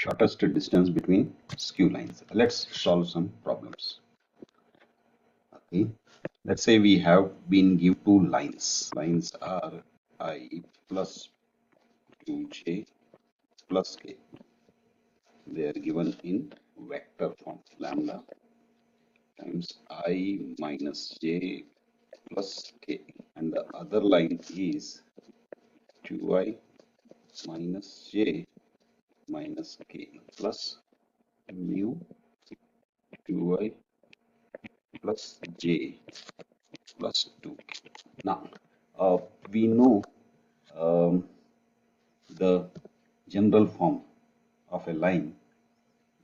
shortest distance between skew lines. Let's solve some problems. Okay, let's say we have been given two lines. Lines are I plus 2j plus k. They are given in vector form. Lambda times I minus j plus k. And the other line is 2i minus j minus k plus mu 2i plus j plus 2. Now, we know um, the general form of a line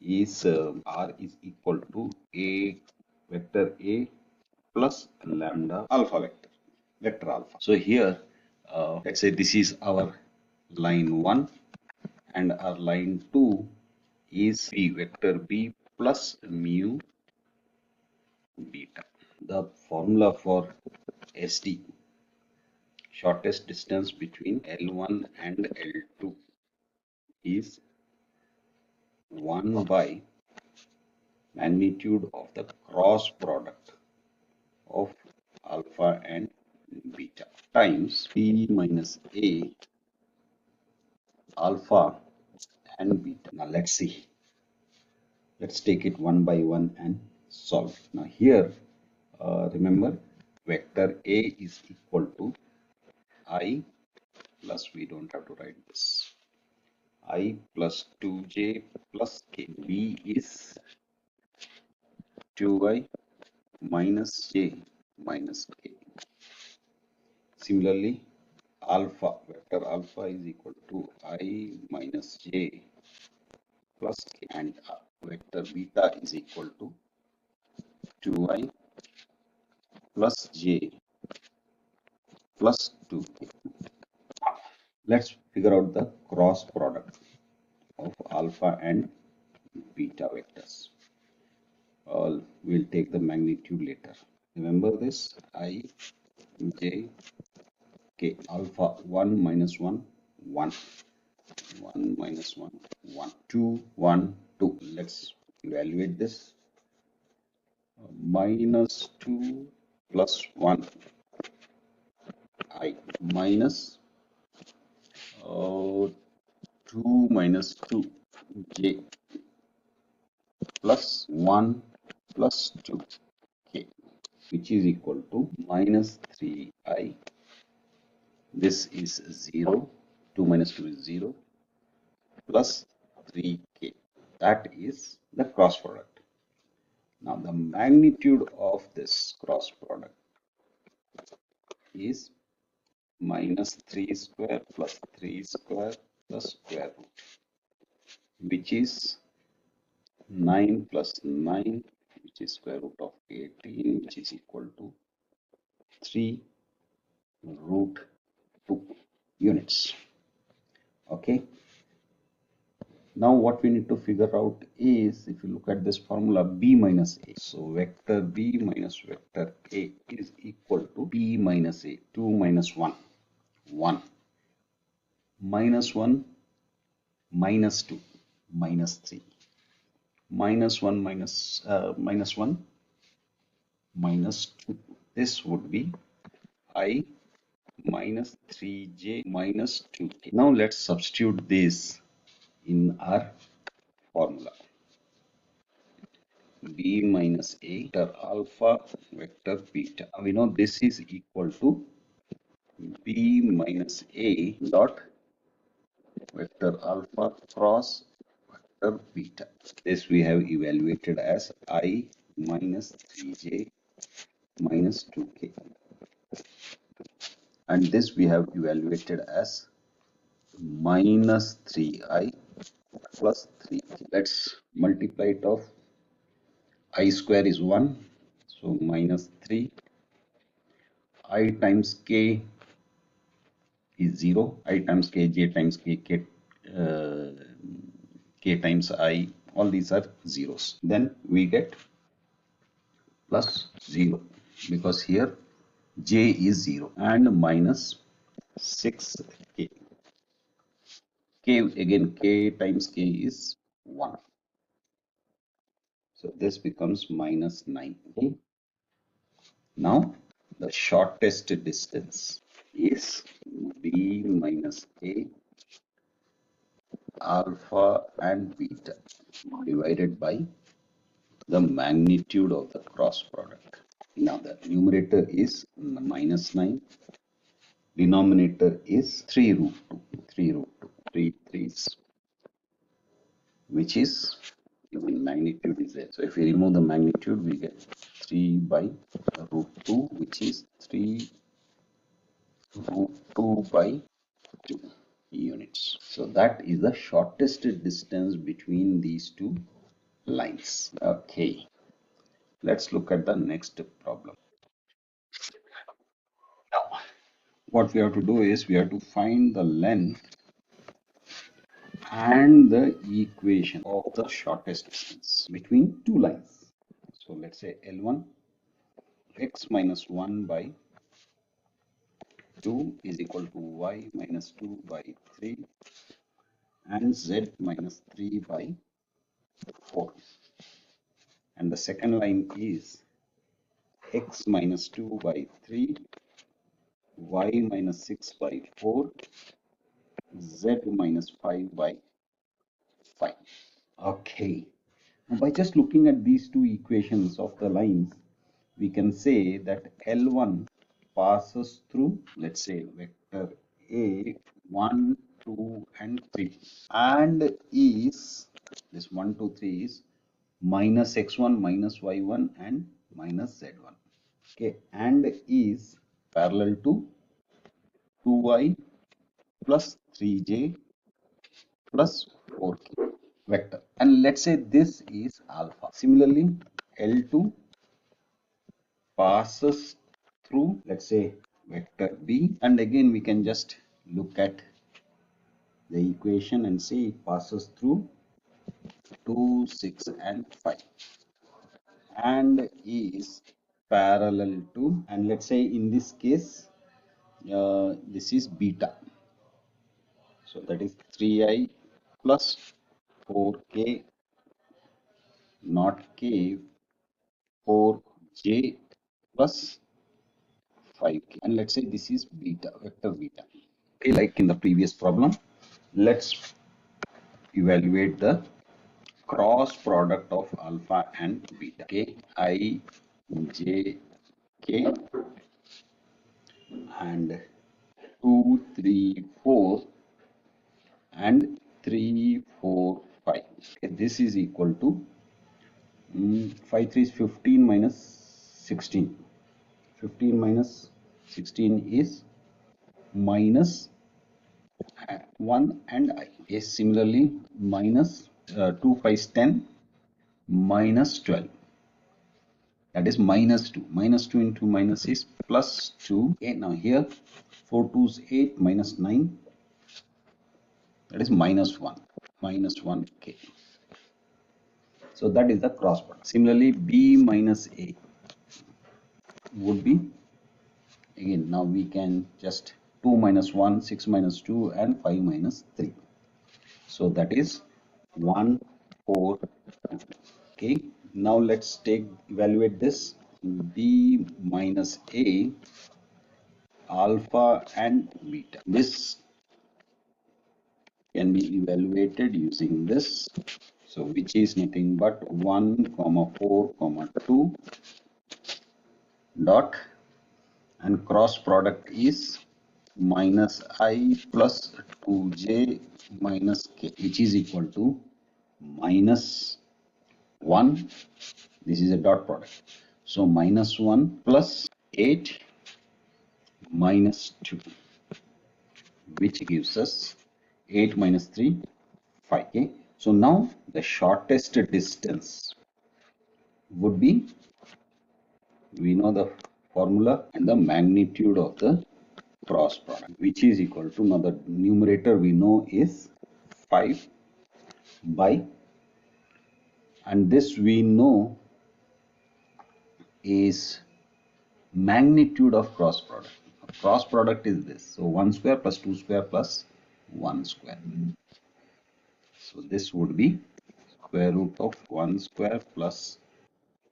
is R is equal to A vector A plus lambda alpha vector alpha. So here, let's say this is our line 1 and our line 2 is B vector B plus mu beta. The formula for SD, shortest distance between L1 and L2, is 1 by magnitude of the cross product of alpha and beta times P minus A alpha and beta. Now let's see. Let's take it one by one and solve. Now here, remember, vector A is equal to I plus, we don't have to write this, I plus 2j plus k. B is 2i minus j minus k. Similarly, alpha, vector alpha is equal to I minus j plus k, and vector beta is equal to 2i plus j plus 2k. Let's figure out the cross product of alpha and beta vectors. We'll take the magnitude later. Remember this, I, j, k. Alpha 1 minus 1, 1. 1 minus 1, 1. 2, 1, 2. Let's evaluate this. Minus 2 plus 1, I. Minus 2 minus 2, j. Plus 1 plus 2, k, which is equal to minus 3i. This is 0. 2 minus 2 is 0. Plus 3k. That is the cross product. Now the magnitude of this cross product is minus 3 square plus 3 square plus square root, which is 9 plus 9, which is square root of 18, which is equal to 3 root 2 units. Okay. Now what we need to figure out is, if you look at this formula, B minus A. So vector B minus vector A is equal to B minus A. 2 minus 1, 1. Minus 1, minus 2, minus 3. Minus 1, minus 1, minus 2. This would be I minus 3j minus 2k. Now let's substitute this in our formula. B minus A vector alpha vector beta. We know this is equal to B minus A dot vector alpha cross vector beta. This we have evaluated as I minus 3j minus 2k. And this we have evaluated as minus 3i plus 3k. Let's multiply it off. I square is 1, so minus 3. I times k is 0. I times k, j times k, k times I, all these are zeros. Then we get plus 0, because here j is 0, and minus 6k. K again, k times k is 1. So this becomes minus 9. Okay. Now the shortest distance is B minus A alpha and beta divided by the magnitude of the cross product. Now the numerator is minus 9, denominator is 3 root 2, 3 root 2, 3 threes, which is given magnitude is there. So if we remove the magnitude, we get 3 by root 2, which is 3 root 2 by 2 units. So that is the shortest distance between these two lines. Okay, let's look at the next problem. Now, what we have to do is we have to find the length and the equation of the shortest distance between two lines. So let's say L1 x minus 1 by 2 is equal to y minus 2 by 3 and z minus 3 by 4. And the second line is x minus 2 by 3, y minus 6 by 4, z minus 5 by 5. Okay. Now by just looking at these two equations of the lines, we can say that L1 passes through, let's say, vector A, 1, 2, and 3, and is, this 1, 2, 3 is minus x1, minus y1, and minus z1. Okay, and is parallel to 2y plus 3j plus 4k vector. And let's say this is alpha. Similarly, L2 passes through, let's say, vector B, and again we can just look at the equation and see it passes through 2, 6, and 5 and is parallel to, and let's say in this case this is beta, so that is 3i plus 4k not k 4j plus 5k, and let's say this is beta, vector beta. Okay, like in the previous problem, let's evaluate the cross product of alpha and beta. K I j k and 2 3 4 and 3 4 5. Okay, this is equal to 5 3 is 15 minus 16. 15 minus 16 is minus 1 and I. Is similarly minus 2 5 is 10 minus 12, that is minus 2. Minus 2 into minus is plus 2. Okay, now here 4 2 is 8 minus 9, that is minus 1. Minus 1 k. So that is the cross product. Similarly, b minus a would be, again now we can just 2 minus 1, 6 minus 2, and 5 minus 3. So that is 1 4 2. Okay, now let's evaluate this. B minus a alpha and beta. This can be evaluated using this. So which is nothing but 1 comma 4 comma 2 dot, and cross product is minus I plus 2j minus k, which is equal to minus 1. This is a dot product. So minus 1 plus 8 minus 2, which gives us 8 minus 3, 5. Okay. So now the shortest distance would be, we know the formula and the magnitude of the cross product, which is equal to, now the numerator we know is 5 by, and this we know is magnitude of cross product. Cross product is this, so 1 square plus 2 square plus 1 square. So this would be square root of 1 square plus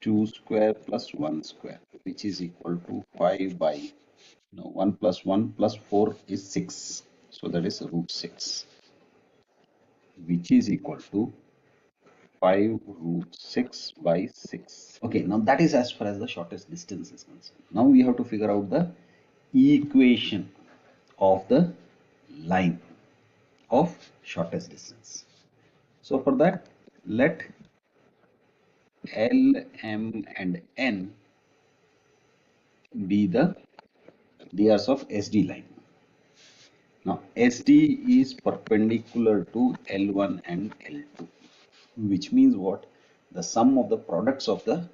2 square plus 1 square, which is equal to 5 by, no, 1 plus 1 plus 4 is 6. So that is root 6, which is equal to 5 root 6 by 6. Okay, now that is as far as the shortest distance is concerned. Now we have to figure out the equation of the line of shortest distance. So for that, let L, M and N be the layers of SD line. Now SD is perpendicular to L1 and L2, which means what? The sum of the products of the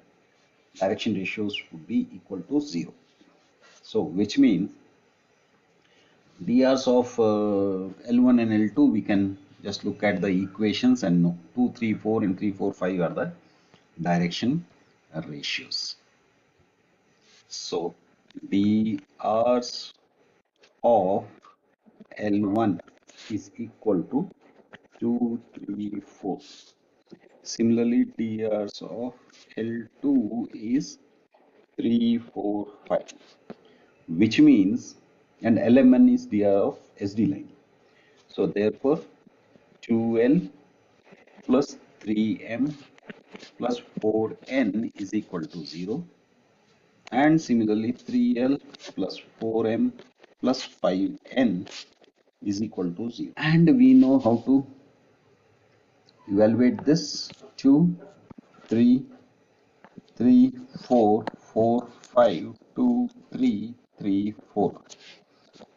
direction ratios would be equal to 0. So which means drs of L1 and L2, we can just look at the equations and know 2, 3, 4 and 3, 4, 5 are the direction ratios. So drs of L1 is equal to 2, 3, 4. Similarly, drs of L2 is 3, 4, 5, which means, and LMN is dr of SD line. So therefore, 2L plus 3M plus 4N is equal to 0. And similarly, 3L plus 4M plus 5N is equal to 0. And we know how to evaluate this. 2, 3, 3, 4, 4, 5, 2, 3, 3, 4.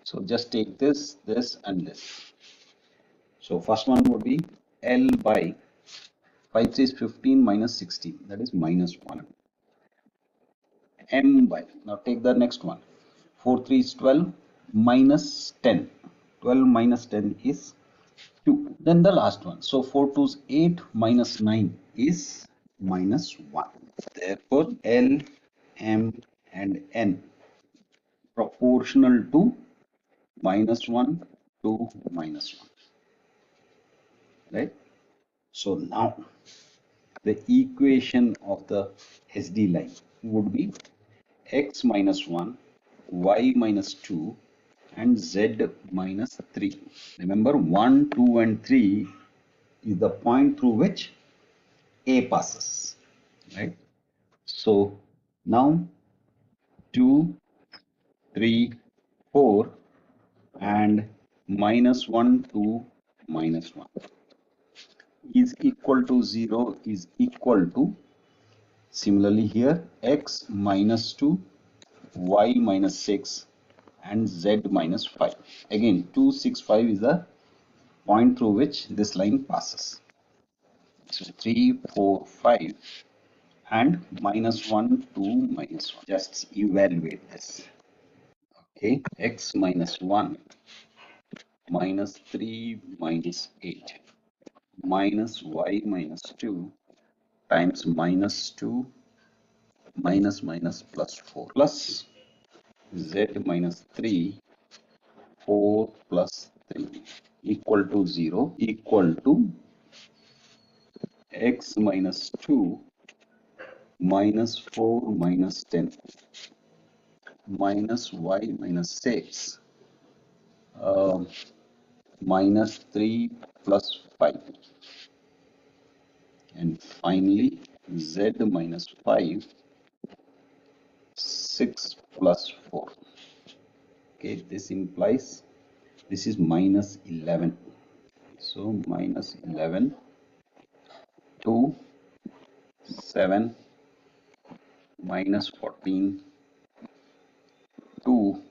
So just take this, this and this. So first one would be L by 5 3 is 15 minus 16, that is minus 1. M by, now take the next one. 4 3 is 12 minus 10. 12 minus 10 is 2. Then the last one. So 4 2 is 8 minus 9 is minus 1. Therefore, L, M and N proportional to minus 1 to minus 1. Right? So now the equation of the SD line would be x minus 1, y minus 2 and z minus 3. Remember, 1, 2 and 3 is the point through which A passes, right? So now 2, 3, 4 and minus 1, 2, minus 1 is equal to 0 is equal to, similarly here, x minus 2, y minus 6 and z minus 5. Again, 2, 6, 5 is the point through which this line passes. So 3, 4, 5 and minus 1, 2, minus 1. Just evaluate this. Okay, x minus 1 minus 3 minus 8 minus y minus 2 times minus 2 minus minus plus 4 plus z minus 3, 4 plus 3 equal to 0 equal to x minus 2 minus 4 minus 10 minus y minus 6 minus 3 plus 5 and finally z minus 5 6 plus 4. Okay, this implies this is minus 11. So minus 11, 2, 7, minus 14, 2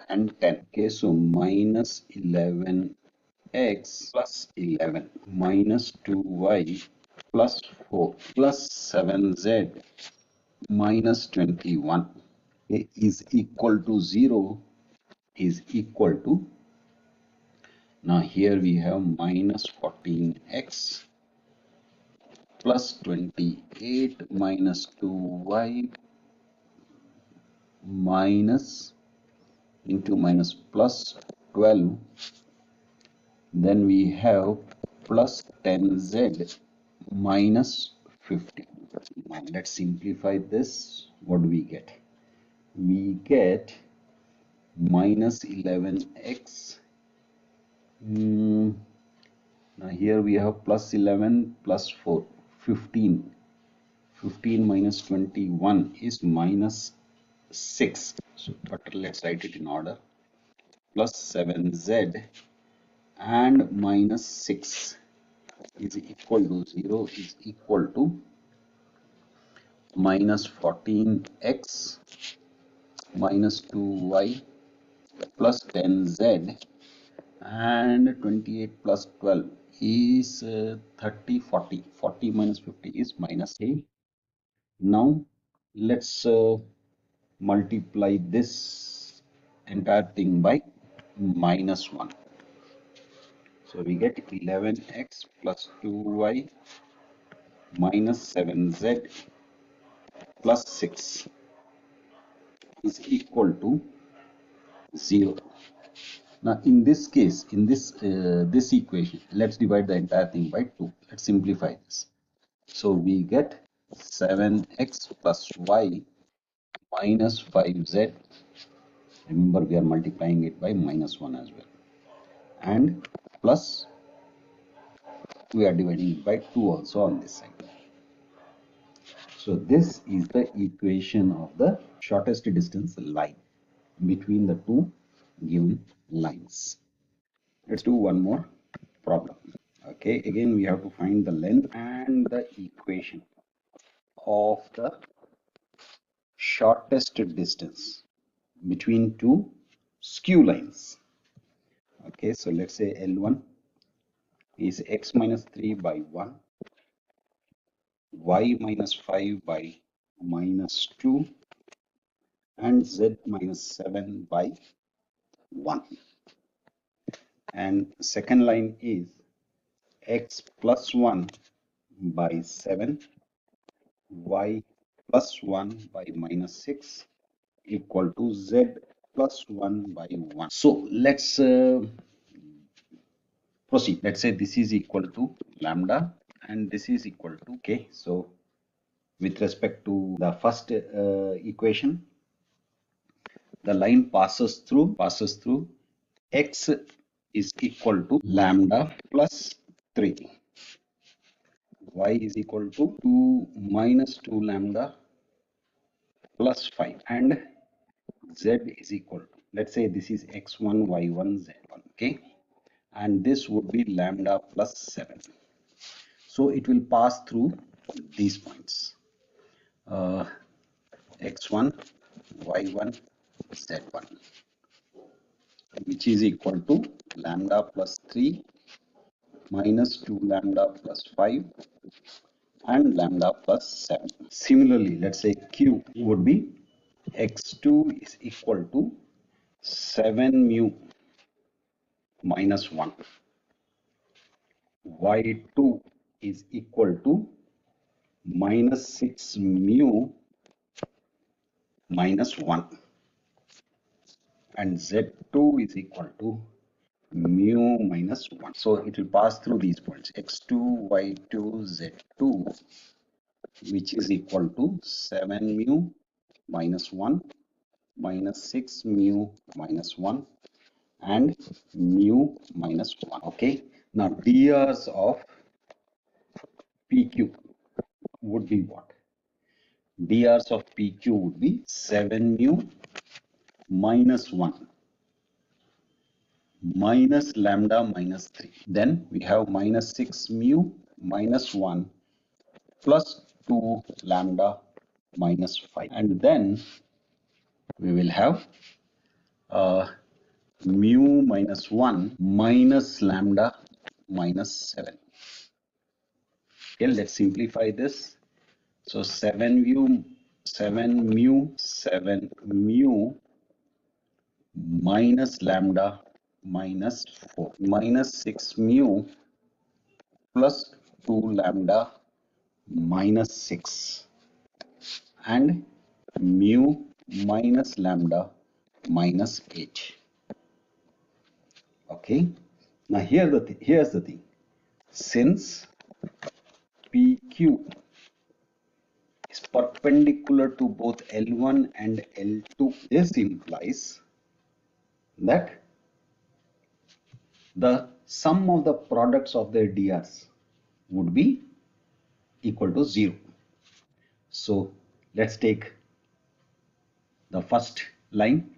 and 10. Okay, so minus 11x plus 11 minus 2y plus 4 plus 7z minus 21, okay, is equal to 0 is equal to, now here we have minus 14x plus 28 minus 2y minus into minus plus 12, then we have plus 10z minus 15. Now let's simplify this. What do we get? We get minus 11x. Now here we have plus 11 plus 4, 15. 15 minus 21 is minus 6. So, but let's write it in order. Plus 7z and minus 6 is equal to 0 is equal to minus 14x minus 2y plus 10z and 28 plus 12 is 30, 40. 40 minus 50 is minus a. Now let's multiply this entire thing by minus 1. So we get 11x plus 2y minus 7z plus 6 is equal to 0. Now in this case, in this equation, let's divide the entire thing by 2. Let's simplify this. So we get 7x plus y minus 5z. Remember, we are multiplying it by minus 1 as well. And plus, we are dividing it by 2 also on this side. So this is the equation of the shortest distance line between the two given lines. Let's do one more problem. Okay, again we have to find the length and the equation of the shortest distance between two skew lines. Okay, so let's say L1 is x minus 3 by 1, y minus 5 by minus 2, and z minus 7 by 1. And second line is x plus 1 by 7, y plus 1 by minus 6 equal to z plus 1 by 1. So let's proceed. Let's say this is equal to lambda and this is equal to k. So with respect to the first equation, the line passes through x is equal to lambda plus 3, y is equal to 2 minus 2 lambda plus 5, and z is equal to, let's say this is x1 y1 z1. Okay, and this would be lambda plus 7. So it will pass through these points, x1 y1 z1, which is equal to lambda plus 3 minus 2 lambda plus 5 and lambda plus 7. Similarly, let's say q would be x2 is equal to 7 mu minus 1, y2 is equal to minus 6 mu minus 1, and z2 is equal to mu minus 1. So it will pass through these points x2, y2, z2, which is equal to 7 mu minus 1 minus 6 mu minus 1 and mu minus 1. Okay, now drs of PQ would be what? drs of PQ would be 7 mu minus 1 minus lambda minus 3. Then we have minus 6 mu minus 1 plus 2 lambda minus 5. And then we will have mu minus 1 minus lambda minus 7. Okay, let's simplify this. So 7 mu minus lambda minus 4 minus 6 mu plus 2 lambda minus 6 and mu minus lambda minus 8. Okay, now here's the thing, since PQ is perpendicular to both L1 and L2. This implies that the sum of the products of their DRs would be equal to 0. So let's take the first line.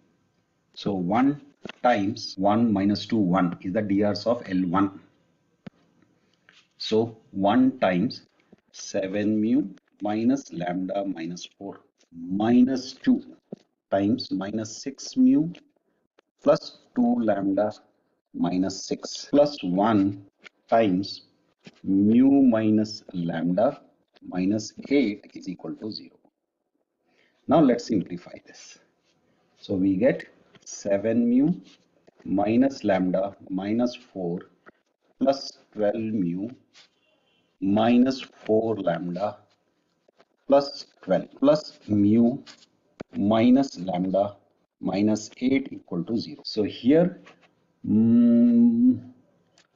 So 1 times 1 minus 2, 1 is the DRs of L1. So 1 times 7 mu minus lambda minus 4 minus 2 times minus 6 mu plus 2 lambda minus 6 plus 1 times mu minus lambda minus 8 is equal to 0. Now let's simplify this. So we get 7 mu minus lambda minus 4 plus 12 mu minus 4 lambda plus 12 plus mu minus lambda minus 8 equal to 0. So here,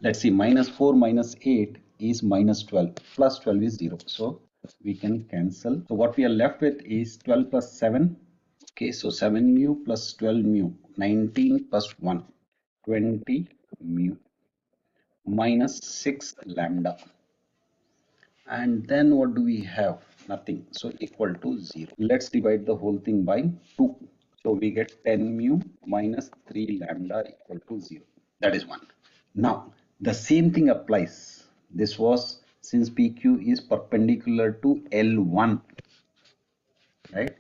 let's see, minus 4 minus 8 is minus 12, plus 12 is 0. So we can cancel. So what we are left with is 12 plus 7. Okay, so 7 mu plus 12 mu, 19 plus 1, 20 mu minus 6 lambda. And then what do we have? Nothing. So equal to 0. Let's divide the whole thing by 2. So we get 10 mu minus 3 lambda equal to 0. That is 1. Now the same thing applies. This was since PQ is perpendicular to L1, right?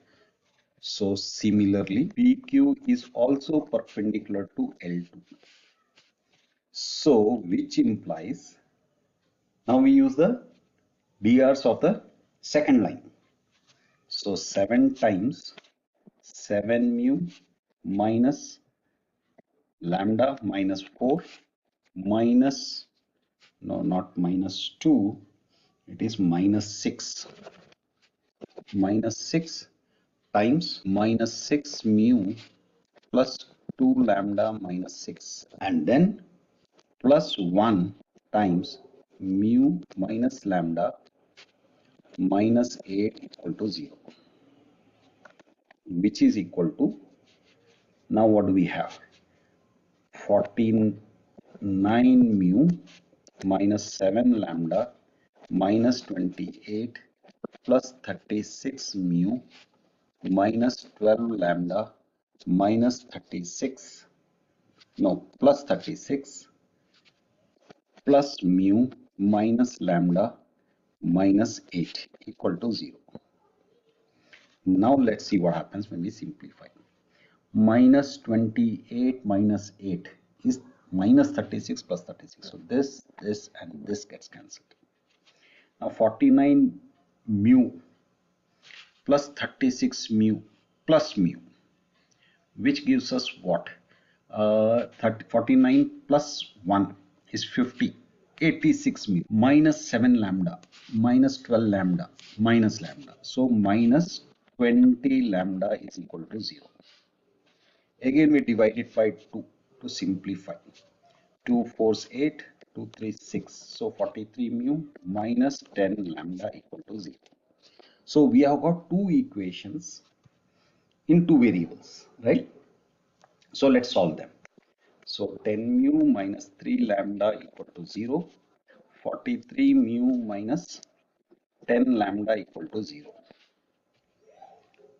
So similarly, PQ is also perpendicular to L2. So which implies, now we use the DRs of the second line. So 7 times 7 mu minus lambda minus 4 minus, no, not minus 2, it is minus 6. Minus 6 times minus 6 mu plus 2 lambda minus 6, and then plus 1 times mu minus lambda minus 8 equal to 0, which is equal to, now what do we have? 49 mu minus 7 lambda minus 28 plus 36 mu minus 12 lambda minus 36, no, plus 36 plus mu minus lambda minus 8 equal to 0. Now let's see what happens when we simplify. Minus 28 minus 8 is minus 36 plus 36. So this and this gets cancelled. Now 49 mu plus 36 mu plus mu, which gives us what? 49 plus 1 is 50. 86 mu minus 7 lambda minus 12 lambda minus lambda. So minus 20 lambda is equal to 0. Again we divide it by 2 to simplify. 2 4s 8, 2 3 6. So 43 mu minus 10 lambda equal to 0. So we have got two equations in two variables, right? So let's solve them. So 10 mu minus 3 lambda equal to 0. 43 mu minus 10 lambda equal to 0.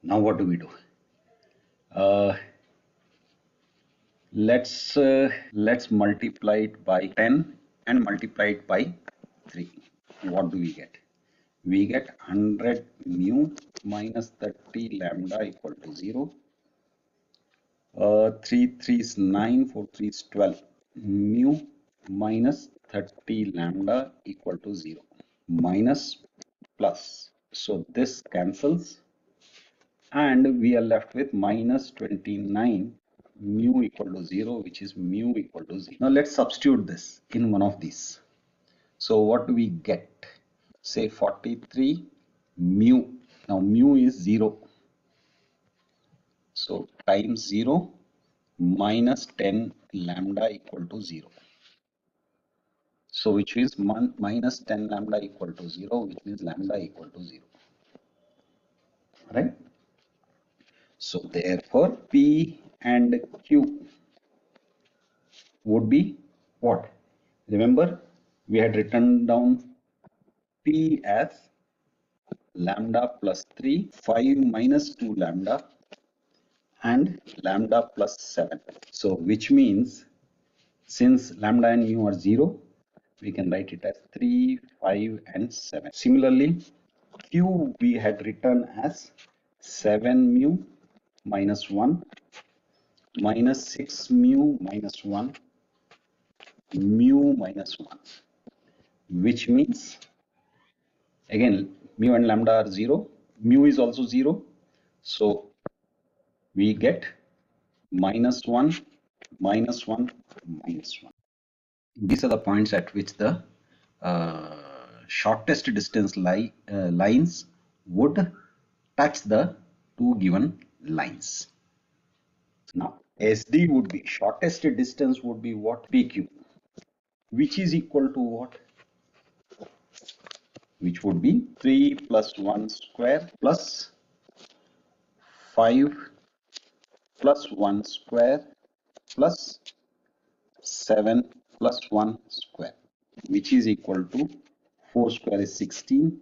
Now what do we do? Let's multiply it by 10 and multiply it by 3. What do we get? We get 100 mu minus 30 lambda equal to 0. 3 3 is 9, 4 3 is 12. Mu minus 30 lambda equal to 0. Minus plus. So this cancels and we are left with minus 29 mu equal to 0, which is mu equal to 0. Now let's substitute this in one of these. So what do we get? Say 43 mu. Now mu is 0. So times 0 minus 10 lambda equal to 0. So which is minus 10 lambda equal to 0, which means lambda equal to 0. Right? So therefore P and Q would be what? Remember, we had written down P as lambda plus 3, 5 minus 2 lambda, and lambda plus 7. So which means since lambda and mu are 0, we can write it as 3, 5 and 7. Similarly, Q we had written as 7 mu minus 1 minus 6 mu minus 1 mu minus 1, which means again mu and lambda are 0, mu is also 0, so we get minus 1 minus 1 minus 1. These are the points at which the shortest distance lines would touch the two given lines. Now SD would be, shortest distance would be what? PQ, which is equal to what? Which would be 3 plus 1 square plus 5 plus 1 square plus 7 plus 1 square, which is equal to 4 square is 16,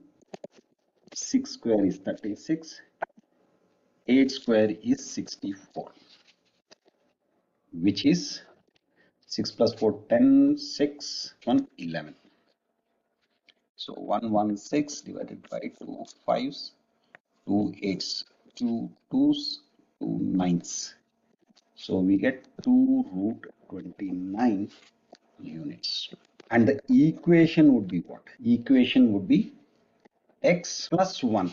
6 square is 36, 8 square is 64, which is 6 plus 4 10, 6 1 11. So 116 divided by 2 5s, 2 8s, 2 2s, 2 9s. So we get 2 root 29 units. And the equation would be what? Equation would be x plus 1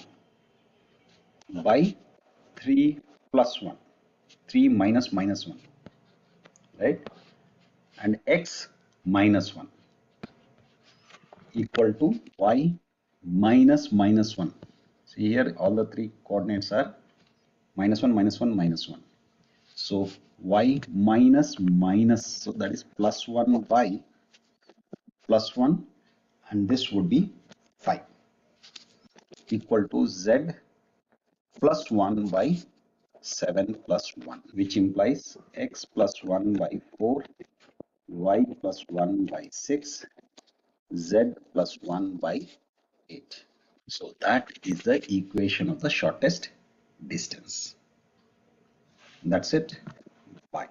by 3 plus 1. 3 minus minus 1. Right? And x minus 1 equal to y minus minus 1. See here all the three coordinates are minus 1, minus 1, minus 1. So y minus minus, so that is plus 1 by plus 1, and this would be 5 equal to z plus 1 by 7 plus 1, which implies x plus 1 by 4, y plus 1 by 6, z plus 1 by 8. So that is the equation of the shortest distance. That's it. Bye.